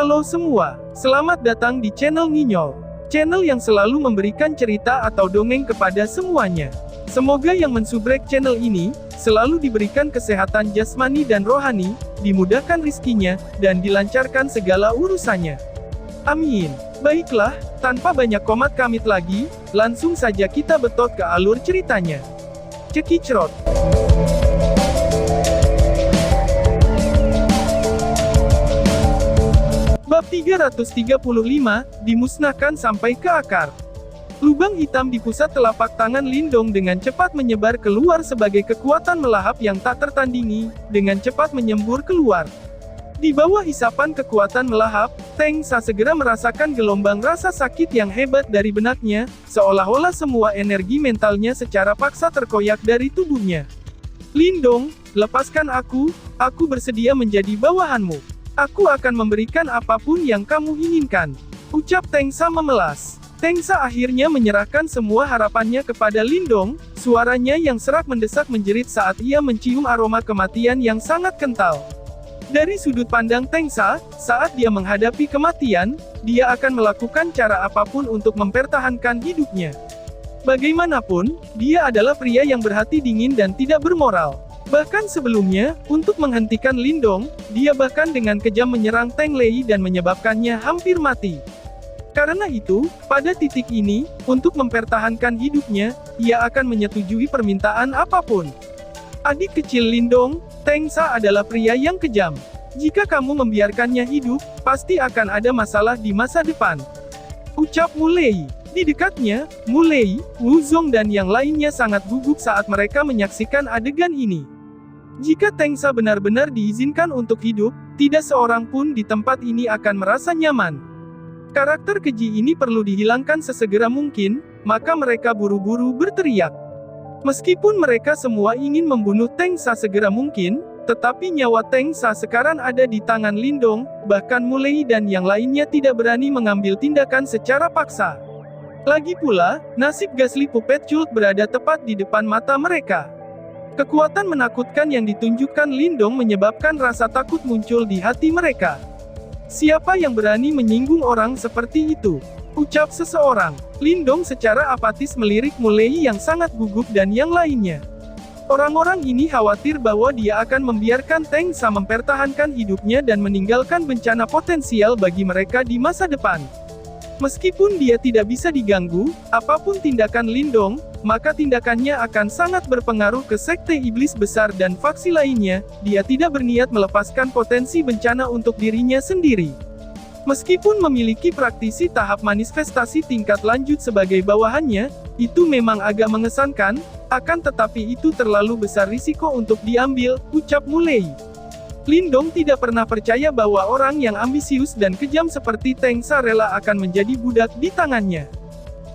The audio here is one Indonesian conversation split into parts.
Halo semua, selamat datang di channel Nginyol. Channel yang selalu memberikan cerita atau dongeng kepada semuanya. Semoga yang mensubrek channel ini, selalu diberikan kesehatan jasmani dan rohani, dimudahkan rizkinya, dan dilancarkan segala urusannya. Amin. Baiklah, tanpa banyak komat kamit lagi, langsung saja kita betot ke alur ceritanya. Cekicrot. Bab 335, dimusnahkan sampai ke akar. Lubang hitam di pusat telapak tangan Lindong dengan cepat menyebar keluar sebagai kekuatan melahap yang tak tertandingi, dengan cepat menyembur keluar. Di bawah isapan kekuatan melahap, Teng Sa segera merasakan gelombang rasa sakit yang hebat dari benaknya, seolah-olah semua energi mentalnya secara paksa terkoyak dari tubuhnya. Lindong, lepaskan aku bersedia menjadi bawahanmu. Aku akan memberikan apapun yang kamu inginkan, ucap Teng Sa memelas. Teng Sa akhirnya menyerahkan semua harapannya kepada Lindong, suaranya yang serak mendesak menjerit saat ia mencium aroma kematian yang sangat kental. Dari sudut pandang Teng Sa, saat dia menghadapi kematian, dia akan melakukan cara apapun untuk mempertahankan hidupnya. Bagaimanapun, dia adalah pria yang berhati dingin dan tidak bermoral. Bahkan sebelumnya, untuk menghentikan Lindong, dia bahkan dengan kejam menyerang Teng Lei dan menyebabkannya hampir mati. Karena itu, pada titik ini, untuk mempertahankan hidupnya, ia akan menyetujui permintaan apapun. Adik kecil Lindong, Teng Sa adalah pria yang kejam. Jika kamu membiarkannya hidup, pasti akan ada masalah di masa depan, ucap Mu Lei. Di dekatnya, Mu Lei, Wu Zong dan yang lainnya sangat gugup saat mereka menyaksikan adegan ini. Jika Teng Sa benar-benar diizinkan untuk hidup, tidak seorang pun di tempat ini akan merasa nyaman. Karakter keji ini perlu dihilangkan sesegera mungkin, maka mereka buru-buru berteriak. Meskipun mereka semua ingin membunuh Teng Sa segera mungkin, tetapi nyawa Teng Sa sekarang ada di tangan Lindong, bahkan Mu Lei dan yang lainnya tidak berani mengambil tindakan secara paksa. Lagi pula, nasib Ghastly Puppet Cult berada tepat di depan mata mereka. Kekuatan menakutkan yang ditunjukkan Lindong menyebabkan rasa takut muncul di hati mereka. Siapa yang berani menyinggung orang seperti itu? Ucap seseorang. Lindong secara apatis melirik Mu Lei yang sangat gugup dan yang lainnya. Orang-orang ini khawatir bahwa dia akan membiarkan Teng Sa mempertahankan hidupnya dan meninggalkan bencana potensial bagi mereka di masa depan. Meskipun dia tidak bisa diganggu, apapun tindakan Lindong, maka tindakannya akan sangat berpengaruh ke Sekte Iblis Besar dan faksi lainnya. Dia tidak berniat melepaskan potensi bencana untuk dirinya sendiri. Meskipun memiliki praktisi tahap manifestasi tingkat lanjut sebagai bawahannya, itu memang agak mengesankan, akan tetapi itu terlalu besar risiko untuk diambil, ucap Mu Lei. Lindong tidak pernah percaya bahwa orang yang ambisius dan kejam seperti Teng Sa rela akan menjadi budak di tangannya.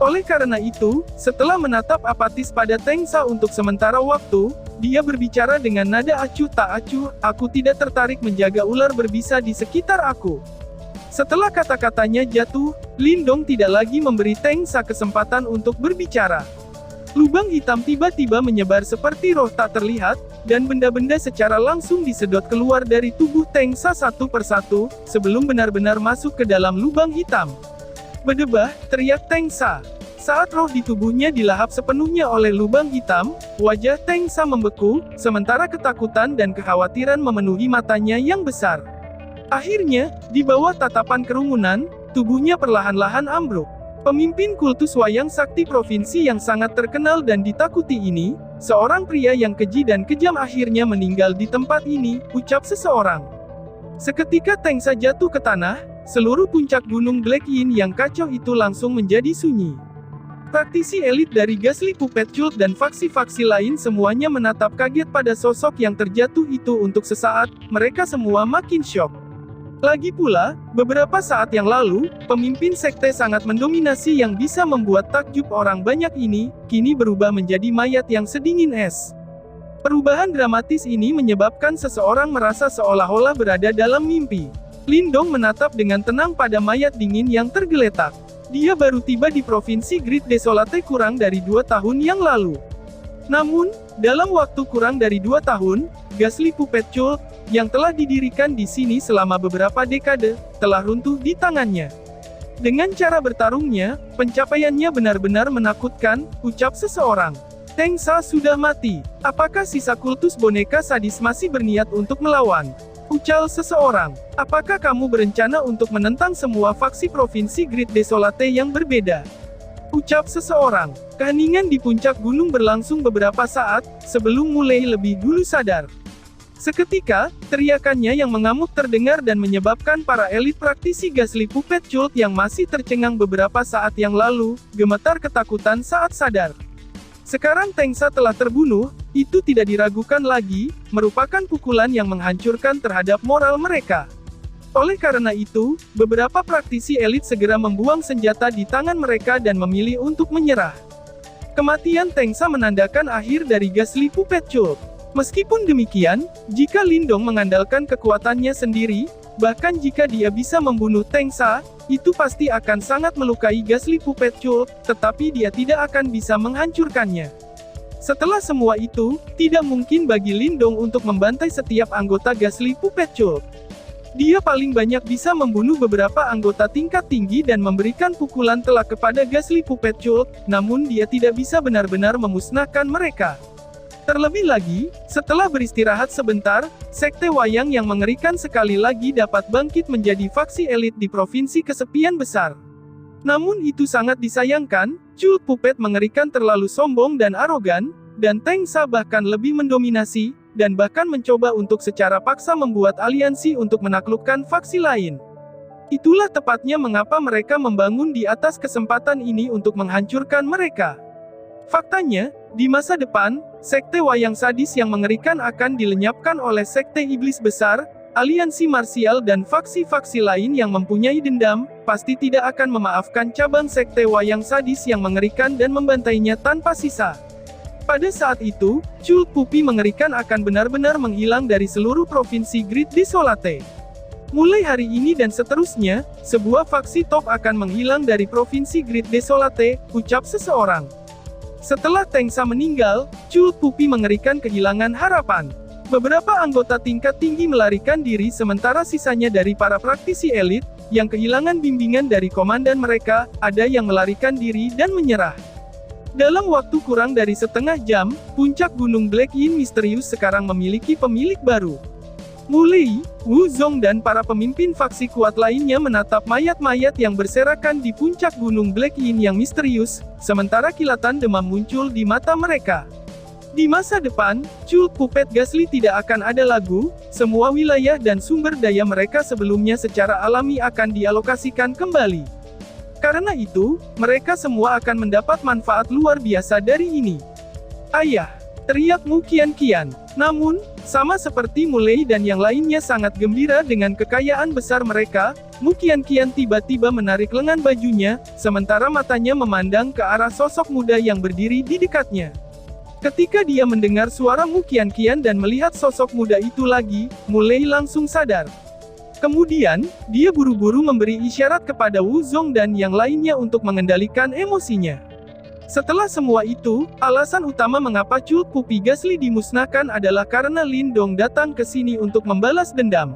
Oleh karena itu, setelah menatap apatis pada Teng Sa untuk sementara waktu, dia berbicara dengan nada acuh tak acuh, aku tidak tertarik menjaga ular berbisa di sekitar aku. Setelah kata-katanya jatuh, Lindong tidak lagi memberi Teng Sa kesempatan untuk berbicara. Lubang hitam tiba-tiba menyebar seperti roh tak terlihat, dan benda-benda secara langsung disedot keluar dari tubuh Teng Sa satu persatu, sebelum benar-benar masuk ke dalam lubang hitam. Berdebah, teriak Teng Sa. Saat roh di tubuhnya dilahap sepenuhnya oleh lubang hitam, wajah Teng Sa membeku, sementara ketakutan dan kekhawatiran memenuhi matanya yang besar. Akhirnya, di bawah tatapan kerumunan, tubuhnya perlahan-lahan ambruk. Pemimpin kultus wayang sakti provinsi yang sangat terkenal dan ditakuti ini, seorang pria yang keji dan kejam akhirnya meninggal di tempat ini, ucap seseorang. Seketika Teng Sa jatuh ke tanah, seluruh puncak gunung Black Yin yang kacau itu langsung menjadi sunyi. Praktisi elit dari Ghastly Puppet Cult dan faksi-faksi lain semuanya menatap kaget pada sosok yang terjatuh itu untuk sesaat, mereka semua makin syok. Lagi pula, beberapa saat yang lalu, pemimpin sekte sangat mendominasi yang bisa membuat takjub orang banyak ini, kini berubah menjadi mayat yang sedingin es. Perubahan dramatis ini menyebabkan seseorang merasa seolah-olah berada dalam mimpi. Lindong menatap dengan tenang pada mayat dingin yang tergeletak. Dia baru tiba di provinsi Great Desolate kurang dari 2 tahun yang lalu. Namun, dalam waktu kurang dari 2 tahun, Ghastly Puppet Cult, yang telah didirikan di sini selama beberapa dekade, telah runtuh di tangannya. Dengan cara bertarungnya, pencapaiannya benar-benar menakutkan, ucap seseorang. Teng Sa sudah mati. Apakah sisa kultus boneka sadis masih berniat untuk melawan? Ucal seseorang. Apakah kamu berencana untuk menentang semua faksi Provinsi Great Desolate yang berbeda? Ucap seseorang. Keheningan di puncak gunung berlangsung beberapa saat, sebelum mulai lebih dulu sadar. Seketika, teriakannya yang mengamuk terdengar dan menyebabkan para elit praktisi Ghastly Puppet Cult yang masih tercengang beberapa saat yang lalu, gemetar ketakutan saat sadar. Sekarang Teng Sa telah terbunuh, itu tidak diragukan lagi, merupakan pukulan yang menghancurkan terhadap moral mereka. Oleh karena itu, beberapa praktisi elit segera membuang senjata di tangan mereka dan memilih untuk menyerah. Kematian Teng Sa menandakan akhir dari Ghastly Puppet Cult. Meskipun demikian, jika Lindong mengandalkan kekuatannya sendiri, bahkan jika dia bisa membunuh Teng Sa, itu pasti akan sangat melukai Ghastly Puppet Cult, tetapi dia tidak akan bisa menghancurkannya. Setelah semua itu, tidak mungkin bagi Lindong untuk membantai setiap anggota Ghastly Puppet Cult. Dia paling banyak bisa membunuh beberapa anggota tingkat tinggi dan memberikan pukulan telak kepada Ghastly Puppet Cult, namun dia tidak bisa benar-benar memusnahkan mereka. Terlebih lagi, setelah beristirahat sebentar, Sekte Wayang yang mengerikan sekali lagi dapat bangkit menjadi faksi elit di Provinsi Kesepian Besar. Namun itu sangat disayangkan, Cult Puppet mengerikan terlalu sombong dan arogan, dan Teng Sa bahkan lebih mendominasi, dan bahkan mencoba untuk secara paksa membuat aliansi untuk menaklukkan faksi lain. Itulah tepatnya mengapa mereka membangun di atas kesempatan ini untuk menghancurkan mereka. Faktanya, di masa depan, Sekte Wayang Sadis yang mengerikan akan dilenyapkan oleh Sekte Iblis Besar, aliansi marsial dan faksi-faksi lain yang mempunyai dendam, pasti tidak akan memaafkan cabang Sekte Wayang Sadis yang mengerikan dan membantainya tanpa sisa. Pada saat itu, Cult Puppy mengerikan akan benar-benar menghilang dari seluruh provinsi Great Desolate. Mulai hari ini dan seterusnya, sebuah faksi top akan menghilang dari provinsi Great Desolate, ucap seseorang. Setelah Teng Sa meninggal, Cult Puppy mengerikan kehilangan harapan. Beberapa anggota tingkat tinggi melarikan diri sementara sisanya dari para praktisi elit, yang kehilangan bimbingan dari komandan mereka, ada yang melarikan diri dan menyerah. Dalam waktu kurang dari setengah jam, puncak gunung Black Yin misterius sekarang memiliki pemilik baru. Mulei, Wu Zong dan para pemimpin faksi kuat lainnya menatap mayat-mayat yang berserakan di puncak gunung Black Yin yang misterius, sementara kilatan demam muncul di mata mereka. Di masa depan, Cult Puppet Ghastly tidak akan ada lagu, semua wilayah dan sumber daya mereka sebelumnya secara alami akan dialokasikan kembali. Karena itu, mereka semua akan mendapat manfaat luar biasa dari ini. Ayah! Teriak Mu Qianqian. Namun, sama seperti Mulei dan yang lainnya sangat gembira dengan kekayaan besar mereka, Mu Qianqian tiba-tiba menarik lengan bajunya, sementara matanya memandang ke arah sosok muda yang berdiri di dekatnya. Ketika dia mendengar suara Mu Qianqian dan melihat sosok muda itu lagi, Mulei langsung sadar. Kemudian, dia buru-buru memberi isyarat kepada Wu Zong dan yang lainnya untuk mengendalikan emosinya. Setelah semua itu, alasan utama mengapa Cult Puppy Ghastly dimusnahkan adalah karena Lindong datang ke sini untuk membalas dendam.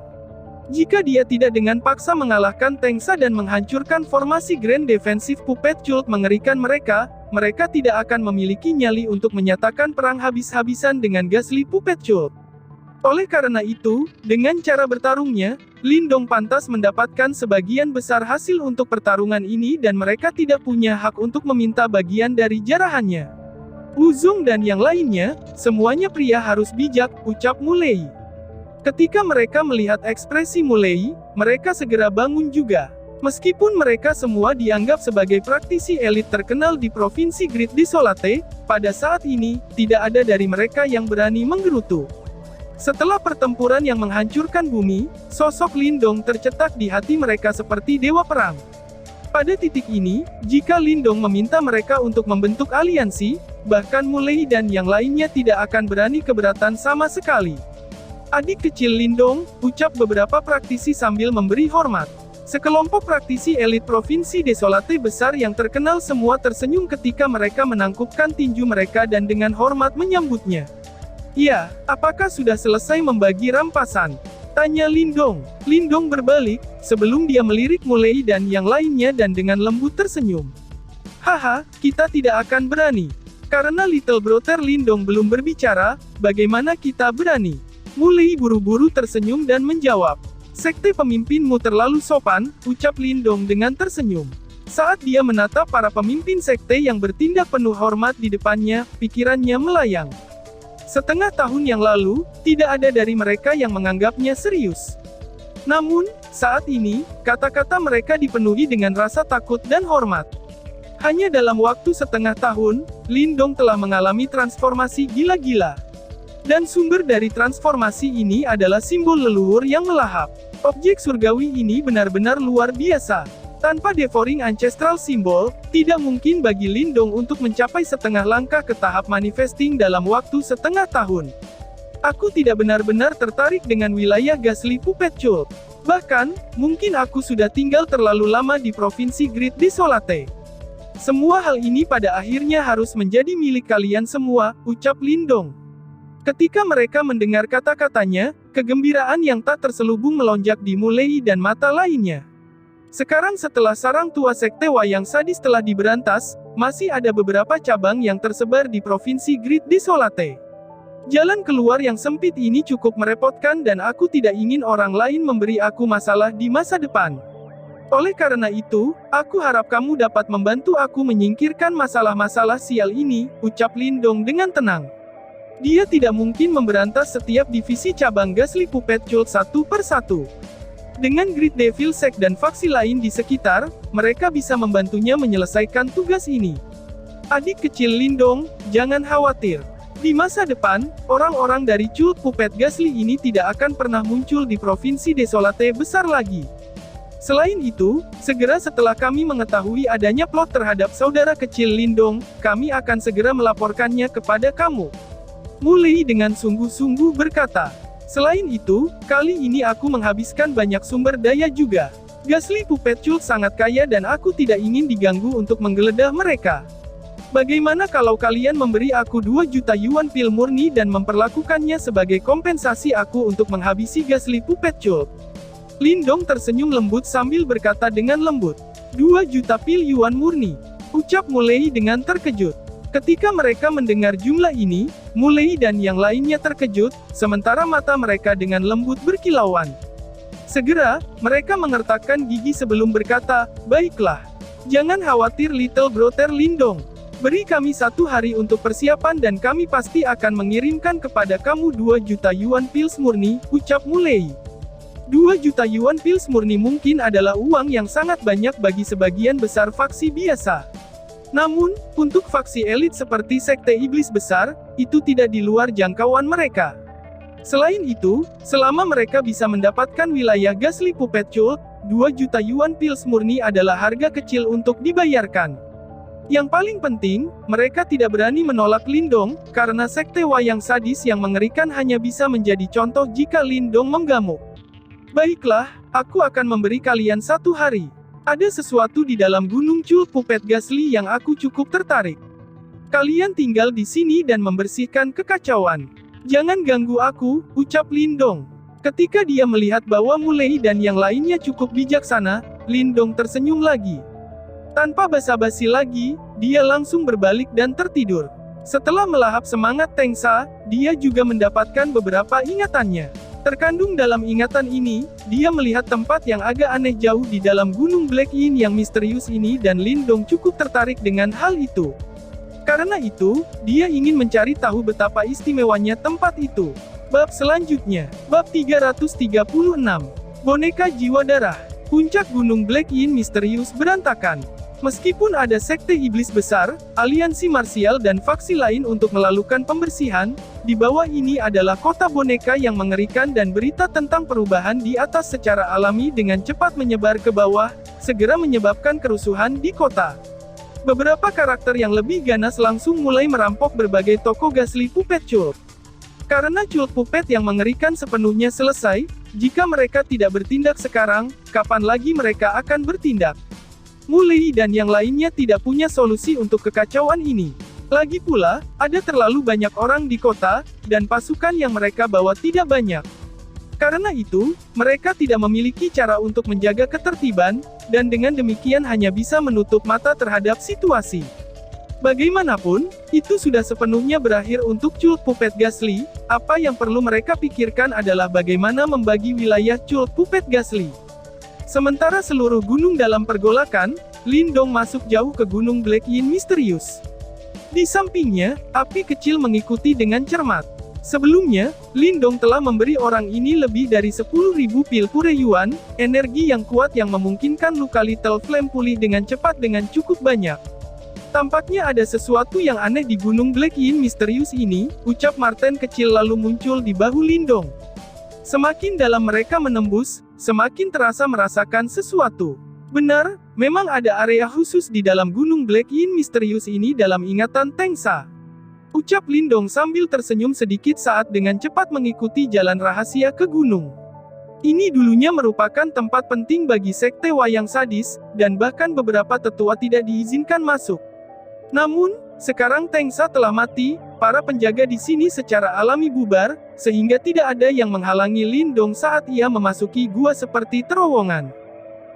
Jika dia tidak dengan paksa mengalahkan Teng Sa dan menghancurkan formasi Grand Defensive Puppet Cult mengerikan mereka, mereka tidak akan memiliki nyali untuk menyatakan perang habis-habisan dengan Ghastly Puppet Cult. Oleh karena itu, dengan cara bertarungnya, Lindong pantas mendapatkan sebagian besar hasil untuk pertarungan ini dan mereka tidak punya hak untuk meminta bagian dari jarahannya. Wu Zong dan yang lainnya, semuanya pria harus bijak, ucap Mulei. Ketika mereka melihat ekspresi Mulei, mereka segera bangun juga. Meskipun mereka semua dianggap sebagai praktisi elit terkenal di Provinsi Great Desolate, pada saat ini, tidak ada dari mereka yang berani menggerutu. Setelah pertempuran yang menghancurkan bumi, sosok Lindong tercetak di hati mereka seperti dewa perang. Pada titik ini, jika Lindong meminta mereka untuk membentuk aliansi, bahkan Mulei dan yang lainnya tidak akan berani keberatan sama sekali. Adik kecil Lindong, ucap beberapa praktisi sambil memberi hormat. Sekelompok praktisi elit Provinsi Desolate besar yang terkenal semua tersenyum ketika mereka menangkupkan tinju mereka dan dengan hormat menyambutnya. "Ya, apakah sudah selesai membagi rampasan?" tanya Lindong. Lindong berbalik, sebelum dia melirik Mulei dan yang lainnya dan dengan lembut tersenyum. "Haha, kita tidak akan berani." Karena Little Brother Lindong belum berbicara, bagaimana kita berani? Mulei buru-buru tersenyum dan menjawab. "Sekte pemimpinmu terlalu sopan," ucap Lindong dengan tersenyum. Saat dia menatap para pemimpin sekte yang bertindak penuh hormat di depannya, pikirannya melayang. Setengah tahun yang lalu, tidak ada dari mereka yang menganggapnya serius. Namun, saat ini, kata-kata mereka dipenuhi dengan rasa takut dan hormat. Hanya dalam waktu setengah tahun, Lindong telah mengalami transformasi gila-gila. Dan sumber dari transformasi ini adalah simbol leluhur yang melahap. Objek surgawi ini benar-benar luar biasa. Tanpa Devouring Ancestral Symbol, tidak mungkin bagi Lindong untuk mencapai setengah langkah ke tahap manifesting dalam waktu setengah tahun. Aku tidak benar-benar tertarik dengan wilayah Ghastly Puppet Cult. Bahkan, mungkin aku sudah tinggal terlalu lama di Provinsi Great Desolate. Semua hal ini pada akhirnya harus menjadi milik kalian semua, ucap Lindong. Ketika mereka mendengar kata-katanya, kegembiraan yang tak terselubung melonjak di Mulei dan mata lainnya. Sekarang setelah sarang tua sekte wayang sadis telah diberantas, masih ada beberapa cabang yang tersebar di Provinsi Great Desolate. Jalan keluar yang sempit ini cukup merepotkan dan aku tidak ingin orang lain memberi aku masalah di masa depan. Oleh karena itu, aku harap kamu dapat membantu aku menyingkirkan masalah-masalah sial ini, ucap Lindong dengan tenang. Dia tidak mungkin memberantas setiap divisi cabang Ghastly Puppet Cult satu per satu. Dengan Great Devil Sect dan faksi lain di sekitar, mereka bisa membantunya menyelesaikan tugas ini. Adik kecil Lindong, jangan khawatir. Di masa depan, orang-orang dari Cult Puppet Ghastly ini tidak akan pernah muncul di Provinsi Desolate besar lagi. Selain itu, segera setelah kami mengetahui adanya plot terhadap saudara kecil Lindong, kami akan segera melaporkannya kepada kamu. Mulei dengan sungguh-sungguh berkata. Selain itu, kali ini aku menghabiskan banyak sumber daya juga. Ghastly Puppet Cult sangat kaya dan aku tidak ingin diganggu untuk menggeledah mereka. Bagaimana kalau kalian memberi aku 2 juta yuan pil murni dan memperlakukannya sebagai kompensasi aku untuk menghabisi Ghastly Puppet Cult? Lindong tersenyum lembut sambil berkata dengan lembut. 2 juta pil yuan murni, ucap Mulei dengan terkejut. Ketika mereka mendengar jumlah ini, Mulei dan yang lainnya terkejut, sementara mata mereka dengan lembut berkilauan. Segera, mereka mengertakkan gigi sebelum berkata, "Baiklah. Jangan khawatir Little Brother Lindong. Beri kami 1 hari untuk persiapan dan kami pasti akan mengirimkan kepada kamu 2 juta yuan pils murni," ucap Mulei. 2 juta yuan pils murni mungkin adalah uang yang sangat banyak bagi sebagian besar faksi biasa. Namun, untuk faksi elit seperti Sekte Iblis Besar, itu tidak di luar jangkauan mereka. Selain itu, selama mereka bisa mendapatkan wilayah Ghastly Puppet Cult, 2 juta yuan pils murni adalah harga kecil untuk dibayarkan. Yang paling penting, mereka tidak berani menolak Lindong, karena sekte wayang sadis yang mengerikan hanya bisa menjadi contoh jika Lindong menggamuk. Baiklah, aku akan memberi kalian 1 hari. Ada sesuatu di dalam Gunung Cult Puppet Ghastly yang aku cukup tertarik. Kalian tinggal di sini dan membersihkan kekacauan. Jangan ganggu aku, ucap Lindong. Ketika dia melihat bahwa Mulei dan yang lainnya cukup bijaksana, Lindong tersenyum lagi. Tanpa basa-basi lagi, dia langsung berbalik dan tertidur. Setelah melahap semangat Tengsa, dia juga mendapatkan beberapa ingatannya. Terkandung dalam ingatan ini, dia melihat tempat yang agak aneh jauh di dalam Gunung Black Yin yang misterius ini dan Lindong cukup tertarik dengan hal itu. Karena itu, dia ingin mencari tahu betapa istimewanya tempat itu. Bab selanjutnya, bab 336. Boneka Jiwa Darah. Puncak Gunung Black Yin misterius berantakan. Meskipun ada sekte iblis besar, aliansi marsial dan faksi lain untuk melakukan pembersihan, di bawah ini adalah kota boneka yang mengerikan dan berita tentang perubahan di atas secara alami dengan cepat menyebar ke bawah, segera menyebabkan kerusuhan di kota. Beberapa karakter yang lebih ganas langsung mulai merampok berbagai toko Ghastly Puppet Cult. Karena Cult Puppet yang mengerikan sepenuhnya selesai, Jika mereka tidak bertindak sekarang, kapan lagi mereka akan bertindak? Mulei dan yang lainnya tidak punya solusi untuk kekacauan ini. Lagi pula, ada terlalu banyak orang di kota, dan pasukan yang mereka bawa tidak banyak. Karena itu, mereka tidak memiliki cara untuk menjaga ketertiban, dan dengan demikian hanya bisa menutup mata terhadap situasi. Bagaimanapun, itu sudah sepenuhnya berakhir untuk Cult Puppet Ghastly. Apa yang perlu mereka pikirkan adalah bagaimana membagi wilayah Cult Puppet Ghastly. Sementara seluruh gunung dalam pergolakan, Lindong masuk jauh ke Gunung Black Yin misterius. Di sampingnya, api kecil mengikuti dengan cermat. Sebelumnya, Lindong telah memberi orang ini lebih dari 10.000 pil pure yuan, energi yang kuat yang memungkinkan luka Little Flame pulih dengan cepat dengan cukup banyak. Tampaknya ada sesuatu yang aneh di Gunung Black Yin misterius ini, ucap Marten kecil lalu muncul di bahu Lindong. Semakin dalam mereka menembus, semakin terasa merasakan sesuatu. Benar, memang ada area khusus di dalam Gunung Black Yin misterius ini dalam ingatan Tengsa. Ucap Lindong sambil tersenyum sedikit saat dengan cepat mengikuti jalan rahasia ke gunung. Ini dulunya merupakan tempat penting bagi sekte wayang sadis, dan bahkan beberapa tetua tidak diizinkan masuk. Namun, sekarang Tengsa telah mati, para penjaga di sini secara alami bubar, sehingga tidak ada yang menghalangi Lindong saat ia memasuki gua seperti terowongan.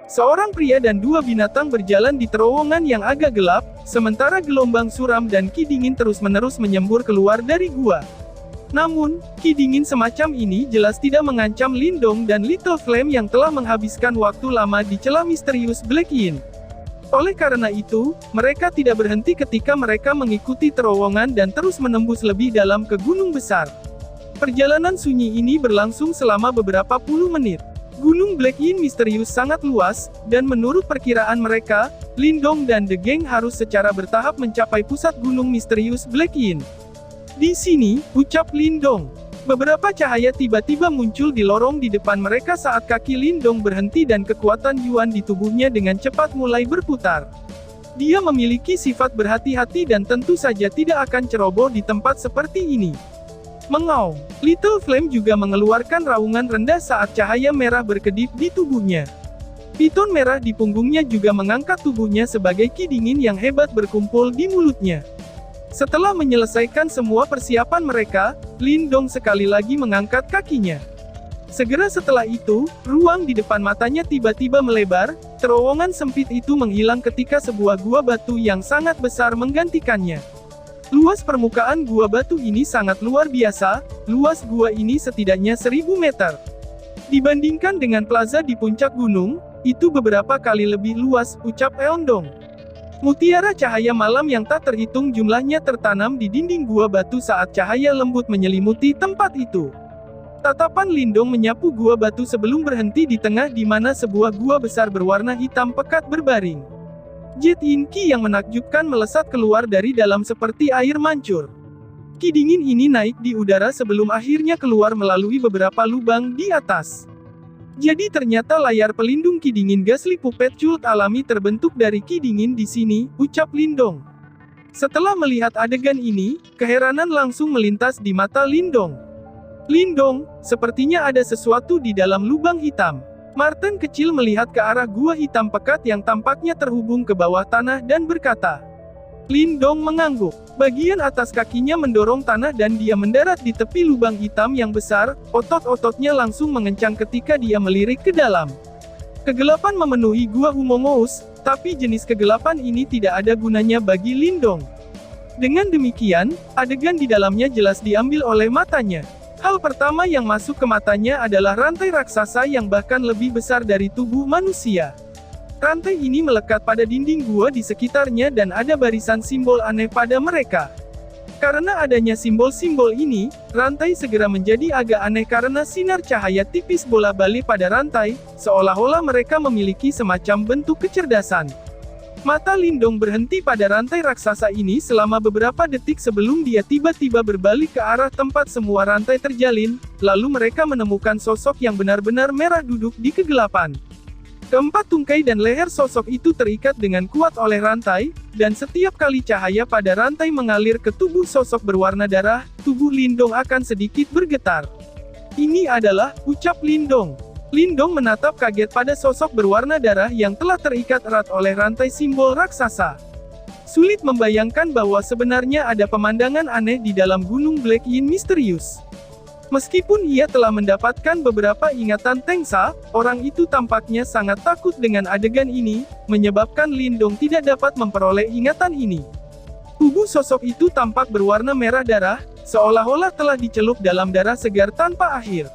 Seorang pria dan dua binatang berjalan di terowongan yang agak gelap, sementara gelombang suram dan ki dingin terus-menerus menyembur keluar dari gua. Namun, ki dingin semacam ini jelas tidak mengancam Lindong dan Little Flame yang telah menghabiskan waktu lama di celah misterius Black Yin. Oleh karena itu, mereka tidak berhenti ketika mereka mengikuti terowongan dan terus menembus lebih dalam ke gunung besar. Perjalanan sunyi ini berlangsung selama beberapa puluh menit. Gunung Black Yin misterius sangat luas, dan menurut perkiraan mereka, Lindong dan The Gang harus secara bertahap mencapai pusat gunung misterius Black Yin. Di sini, ucap Lindong. Beberapa cahaya tiba-tiba muncul di lorong di depan mereka saat kaki Lindong berhenti dan kekuatan Yuan di tubuhnya dengan cepat mulai berputar. Dia memiliki sifat berhati-hati dan tentu saja tidak akan ceroboh di tempat seperti ini. Mengaum, Little Flame juga mengeluarkan raungan rendah saat cahaya merah berkedip di tubuhnya. Piton merah di punggungnya juga mengangkat tubuhnya sebagai ki dingin yang hebat berkumpul di mulutnya. Setelah menyelesaikan semua persiapan mereka, Lindong sekali lagi mengangkat kakinya. Segera setelah itu, ruang di depan matanya tiba-tiba melebar, terowongan sempit itu menghilang ketika sebuah gua batu yang sangat besar menggantikannya. Luas permukaan gua batu ini sangat luar biasa, luas gua ini setidaknya 1000 meter. Dibandingkan dengan plaza di puncak gunung, itu beberapa kali lebih luas, ucap Eondong. Mutiara cahaya malam yang tak terhitung jumlahnya tertanam di dinding gua batu saat cahaya lembut menyelimuti tempat itu. Tatapan Lindong menyapu gua batu sebelum berhenti di tengah di mana sebuah gua besar berwarna hitam pekat berbaring. Jet Yin Qi yang menakjubkan melesat keluar dari dalam seperti air mancur. Ki dingin ini naik di udara sebelum akhirnya keluar melalui beberapa lubang di atas. Jadi ternyata layar pelindung ki dingin Ghastly Puppet Cult alami terbentuk dari ki dingin di sini, ucap Lindong. Setelah melihat adegan ini, keheranan langsung melintas di mata Lindong. Lindong, sepertinya ada sesuatu di dalam lubang hitam. Marten kecil melihat ke arah gua hitam pekat yang tampaknya terhubung ke bawah tanah dan berkata. Lindong mengangguk. Bagian atas kakinya mendorong tanah dan dia mendarat di tepi lubang hitam yang besar, otot-ototnya langsung mengencang ketika dia melirik ke dalam. Kegelapan memenuhi gua Humongous, tapi jenis kegelapan ini tidak ada gunanya bagi Lindong. Dengan demikian, adegan di dalamnya jelas diambil oleh matanya. Hal pertama yang masuk ke matanya adalah rantai raksasa yang bahkan lebih besar dari tubuh manusia. Rantai ini melekat pada dinding gua di sekitarnya dan ada barisan simbol aneh pada mereka. Karena adanya simbol-simbol ini, rantai segera menjadi agak aneh karena sinar cahaya tipis bola-balik pada rantai, seolah-olah mereka memiliki semacam bentuk kecerdasan. Mata Lindong berhenti pada rantai raksasa ini selama beberapa detik sebelum dia tiba-tiba berbalik ke arah tempat semua rantai terjalin, lalu mereka menemukan sosok yang benar-benar merah duduk di kegelapan. Keempat tungkai dan leher sosok itu terikat dengan kuat oleh rantai, dan setiap kali cahaya pada rantai mengalir ke tubuh sosok berwarna darah, tubuh Lindong akan sedikit bergetar. Ini adalah, ucap Lindong. Lindong menatap kaget pada sosok berwarna darah yang telah terikat erat oleh rantai simbol raksasa. Sulit membayangkan bahwa sebenarnya ada pemandangan aneh di dalam Gunung Black Yin misterius. Meskipun ia telah mendapatkan beberapa ingatan Tengsa, orang itu tampaknya sangat takut dengan adegan ini, menyebabkan Lindong tidak dapat memperoleh ingatan ini. Tubuh sosok itu tampak berwarna merah darah, seolah-olah telah dicelup dalam darah segar tanpa akhir.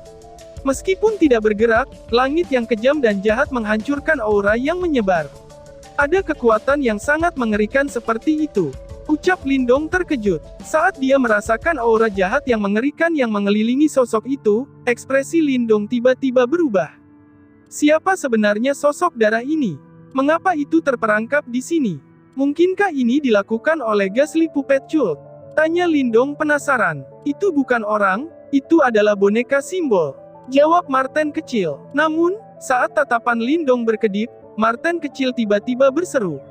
Meskipun tidak bergerak, langit yang kejam dan jahat menghancurkan aura yang menyebar. Ada kekuatan yang sangat mengerikan seperti itu, ucap Lindong terkejut. Saat dia merasakan aura jahat yang mengerikan yang mengelilingi sosok itu, ekspresi Lindong tiba-tiba berubah. Siapa sebenarnya sosok darah ini? Mengapa itu terperangkap di sini? Mungkinkah ini dilakukan oleh Ghastly Puppet Cult? Tanya Lindong penasaran. Itu bukan orang, itu adalah boneka simbol, jawab Marten kecil. Namun, saat tatapan Lindong berkedip, Marten kecil tiba-tiba berseru.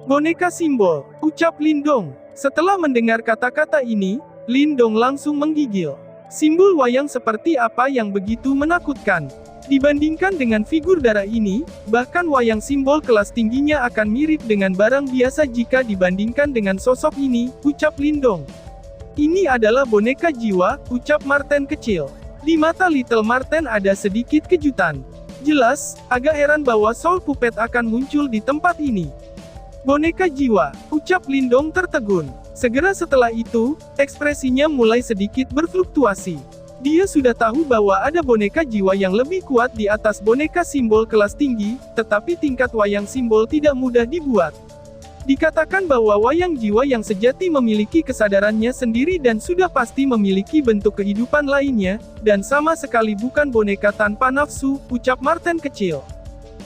Boneka simbol, ucap Lindong. Setelah mendengar kata-kata ini, Lindong langsung menggigil. Simbol wayang seperti apa yang begitu menakutkan? Dibandingkan dengan figur darah ini, bahkan wayang simbol kelas tingginya akan mirip dengan barang biasa jika dibandingkan dengan sosok ini, ucap Lindong. Ini adalah boneka jiwa, ucap Marten kecil. Di mata Little Marten ada sedikit kejutan. Jelas, agak heran bahwa Soul Puppet akan muncul di tempat ini. Boneka jiwa, ucap Lindong tertegun. Segera setelah itu, ekspresinya mulai sedikit berfluktuasi. Dia sudah tahu bahwa ada boneka jiwa yang lebih kuat di atas boneka simbol kelas tinggi, tetapi tingkat wayang simbol tidak mudah dibuat. Dikatakan bahwa wayang jiwa yang sejati memiliki kesadarannya sendiri dan sudah pasti memiliki bentuk kehidupan lainnya, dan sama sekali bukan boneka tanpa nafsu, ucap Marten kecil.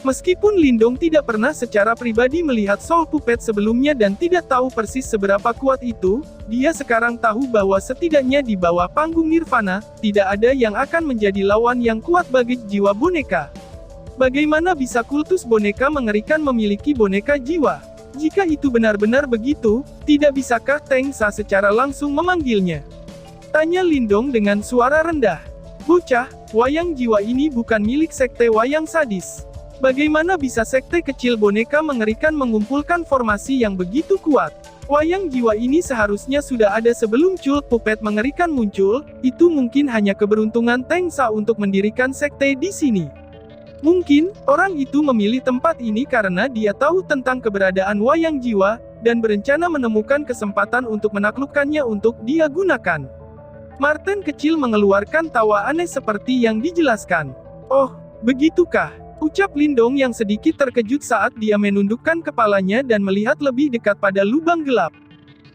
Meskipun Lindong tidak pernah secara pribadi melihat Soul Puppet sebelumnya dan tidak tahu persis seberapa kuat itu, dia sekarang tahu bahwa setidaknya di bawah panggung Nirvana, tidak ada yang akan menjadi lawan yang kuat bagi jiwa boneka. Bagaimana bisa kultus boneka mengerikan memiliki boneka jiwa? Jika itu benar-benar begitu, tidak bisakah Tengsa secara langsung memanggilnya? Tanya Lindong dengan suara rendah. Bocah, wayang jiwa ini bukan milik sekte wayang sadis. Bagaimana bisa sekte kecil boneka mengerikan mengumpulkan formasi yang begitu kuat? Wayang jiwa ini seharusnya sudah ada sebelum Cult Puppet mengerikan muncul, itu mungkin hanya keberuntungan Tengsa untuk mendirikan sekte di sini. Mungkin, orang itu memilih tempat ini karena dia tahu tentang keberadaan wayang jiwa, dan berencana menemukan kesempatan untuk menaklukkannya untuk dia gunakan. Marten kecil mengeluarkan tawa aneh seperti yang dijelaskan. Oh, begitukah? Ucap Lindong yang sedikit terkejut saat dia menundukkan kepalanya dan melihat lebih dekat pada lubang gelap.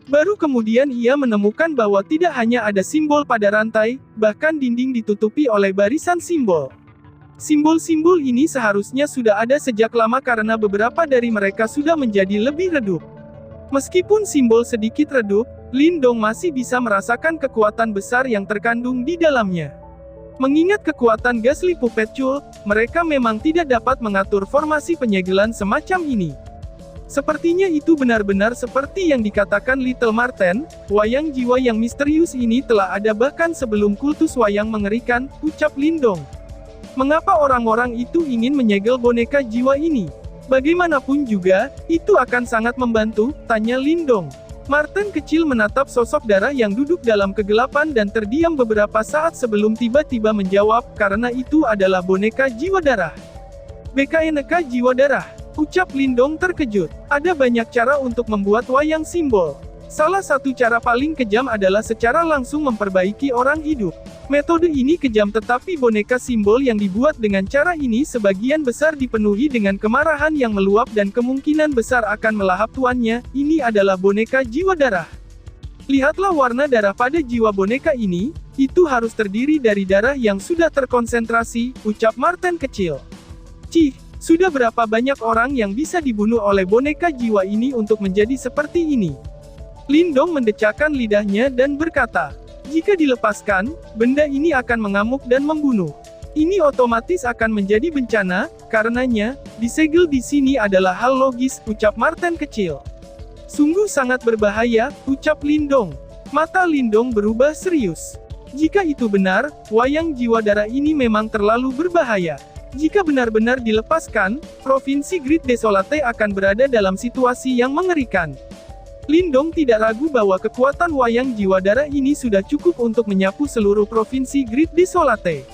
Baru kemudian ia menemukan bahwa tidak hanya ada simbol pada rantai, bahkan dinding ditutupi oleh barisan simbol. Simbol-simbol ini seharusnya sudah ada sejak lama karena beberapa dari mereka sudah menjadi lebih redup. Meskipun simbol sedikit redup, Lindong masih bisa merasakan kekuatan besar yang terkandung di dalamnya. Mengingat kekuatan Ghastly Puppet Cult, mereka memang tidak dapat mengatur formasi penyegelan semacam ini. Sepertinya itu benar-benar seperti yang dikatakan Little Marten, wayang jiwa yang misterius ini telah ada bahkan sebelum kultus wayang mengerikan, ucap Lindong. Mengapa orang-orang itu ingin menyegel boneka jiwa ini? Bagaimanapun juga, itu akan sangat membantu, tanya Lindong. Marten kecil menatap sosok darah yang duduk dalam kegelapan dan terdiam beberapa saat sebelum tiba-tiba menjawab, karena itu adalah boneka jiwa darah. BKNK jiwa darah, ucap Lindong terkejut. Ada banyak cara untuk membuat wayang simbol. Salah satu cara paling kejam adalah secara langsung memperbaiki orang hidup. Metode ini kejam tetapi boneka simbol yang dibuat dengan cara ini sebagian besar dipenuhi dengan kemarahan yang meluap dan kemungkinan besar akan melahap tuannya. Ini adalah boneka jiwa darah. Lihatlah warna darah pada jiwa boneka ini, itu harus terdiri dari darah yang sudah terkonsentrasi, ucap Marten kecil. Cih, sudah berapa banyak orang yang bisa dibunuh oleh boneka jiwa ini untuk menjadi seperti ini? Lindong mendecakkan lidahnya dan berkata, jika dilepaskan, benda ini akan mengamuk dan membunuh. Ini otomatis akan menjadi bencana, karenanya, disegel di sini adalah hal logis, ucap Marten kecil. Sungguh sangat berbahaya, ucap Lindong. Mata Lindong berubah serius. Jika itu benar, wayang jiwa darah ini memang terlalu berbahaya. Jika benar-benar dilepaskan, Provinsi Great Desolate akan berada dalam situasi yang mengerikan. Lindong tidak ragu bahwa kekuatan wayang jiwa darah ini sudah cukup untuk menyapu seluruh Provinsi Great Desolate.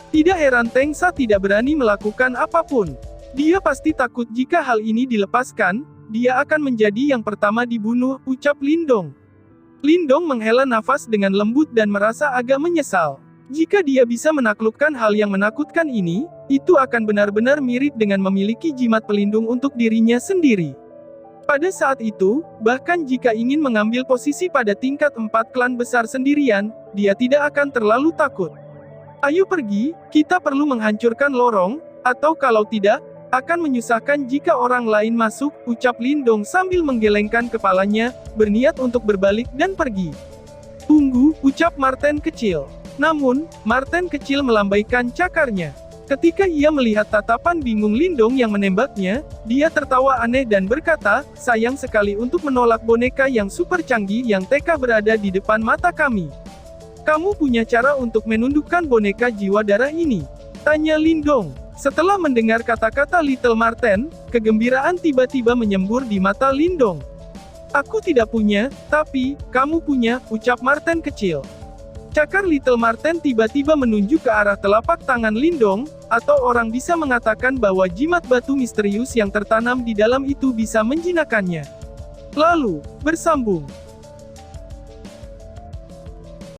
Tidak heran Teng Sa tidak berani melakukan apapun. Dia pasti takut jika hal ini dilepaskan, dia akan menjadi yang pertama dibunuh, ucap Lindong. Lindong menghela nafas dengan lembut dan merasa agak menyesal. Jika dia bisa menaklukkan hal yang menakutkan ini, itu akan benar-benar mirip dengan memiliki jimat pelindung untuk dirinya sendiri. Pada saat itu, bahkan jika ingin mengambil posisi pada tingkat 4 klan besar sendirian, dia tidak akan terlalu takut. Ayo pergi, kita perlu menghancurkan lorong, atau kalau tidak, akan menyusahkan jika orang lain masuk, ucap Lindong sambil menggelengkan kepalanya, berniat untuk berbalik dan pergi. Tunggu, ucap Marten kecil. Namun, Marten kecil melambaikan cakarnya. Ketika ia melihat tatapan bingung Lindong yang menembaknya, dia tertawa aneh dan berkata, sayang sekali untuk menolak boneka yang super canggih yang TK berada di depan mata kami. Kamu punya cara untuk menundukkan boneka jiwa darah ini? Tanya Lindong. Setelah mendengar kata-kata Little Marten, kegembiraan tiba-tiba menyembur di mata Lindong. Aku tidak punya, tapi, kamu punya, ucap Marten kecil. Cakar Little Marten tiba-tiba menunjuk ke arah telapak tangan Lindong, atau orang bisa mengatakan bahwa jimat batu misterius yang tertanam di dalam itu bisa menjinakkannya. Lalu, bersambung.